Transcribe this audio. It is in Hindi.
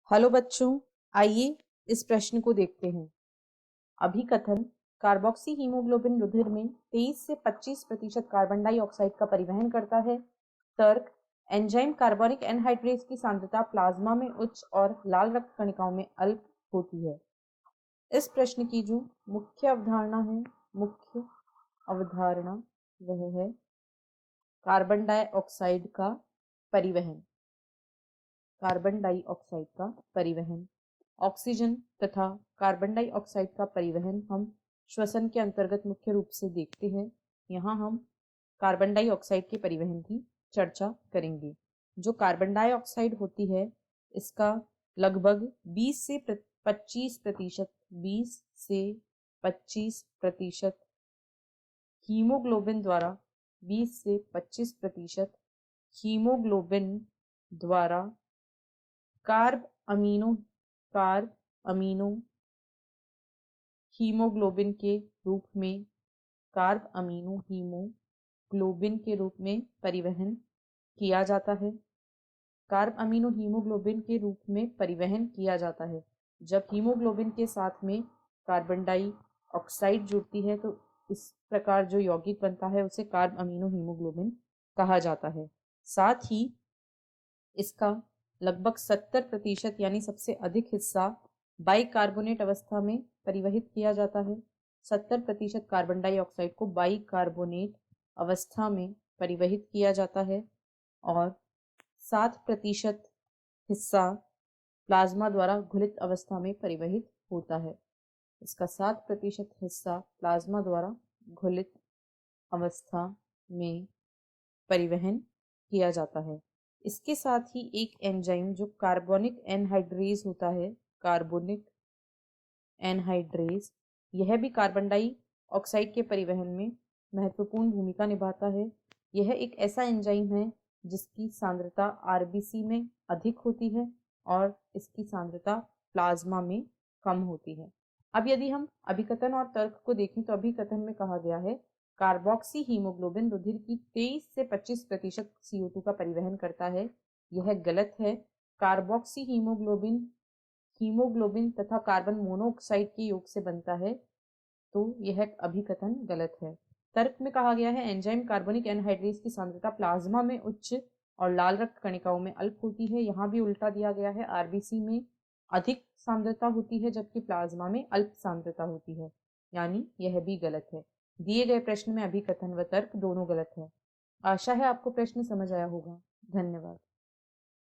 हेलो बच्चों, आइए इस प्रश्न को देखते हैं। अभिकथन कार्बोक्सी हीमोग्लोबिन रुधिर में 23 से 25% कार्बन डाइऑक्साइड का परिवहन करता है। तर्क एंजाइम कार्बोनिक एनहाइड्रेज की सांद्रता प्लाज्मा में उच्च और लाल रक्त कणिकाओं में अल्प होती है। इस प्रश्न की जो मुख्य अवधारणा वह है कार्बन डाइऑक्साइड का परिवहन। कार्बन डाइऑक्साइड का परिवहन, ऑक्सीजन तथा कार्बन डाइऑक्साइड का परिवहन हम श्वसन के अंतर्गत मुख्य रूप से देखते हैं। यहाँ हम कार्बन डाइऑक्साइड के परिवहन की चर्चा करेंगे। जो कार्बन डाइऑक्साइड होती है इसका लगभग 20 से 25% हीमोग्लोबिन द्वारा 20 से 25% हीमोग्लोबिन द्वारा कार्ब अमीनो हीमोग्लोबिन के रूप में परिवहन किया जाता है। कार्ब अमीनो हीमोग्लोबिन के रूप में परिवहन किया जाता है। जब हीमोग्लोबिन के साथ में कार्बन डाइऑक्साइड जुड़ती है तो इस प्रकार जो यौगिक बनता है उसे कार्ब अमीनो हीमोग्लोबिन कहा जाता है। साथ ही इसका लगभग 70% यानी सबसे अधिक हिस्सा बाइकार्बोनेट अवस्था में परिवहित किया जाता है। 70% कार्बन डाइऑक्साइड को बाइकार्बोनेट अवस्था में परिवहित किया जाता है और 7% हिस्सा प्लाज्मा द्वारा घुलित अवस्था में परिवहित होता है। इसका 7% हिस्सा प्लाज्मा द्वारा घुलित अवस्था में परिवहन किया जाता है। इसके साथ ही एक एंजाइम जो कार्बोनिक एनहाइड्रेज होता है, यह भी कार्बन डाइऑक्साइड के परिवहन में महत्वपूर्ण भूमिका निभाता है। यह एक ऐसा एंजाइम है जिसकी सांद्रता आरबीसी में अधिक होती है और इसकी सांद्रता प्लाज्मा में कम होती है। अब यदि हम अभिकथन और तर्क को देखें तो अभिकथन में कहा गया है कार्बोक्सी हीमोग्लोबिन रुधिर की 23 से 25% CO2 का परिवहन करता है। यह गलत है। कार्बोक्सी हीमोग्लोबिन तथा कार्बन मोनोऑक्साइड के योग से बनता है, तो यह अभिकथन गलत है। तर्क में कहा गया है एंजाइम कार्बोनिक एनहाइड्रेज की सांद्रता प्लाज्मा में उच्च और लाल रक्त कणिकाओं में अल्प होती है। यहाँ भी उल्टा दिया गया है, आरबीसी में अधिक सांद्रता होती है जबकि प्लाज्मा में अल्प सांद्रता होती है, यानी यह भी गलत है। दिए गए प्रश्न में अभिकथन व तर्क दोनों गलत है। आशा है आपको प्रश्न समझ आया होगा। धन्यवाद।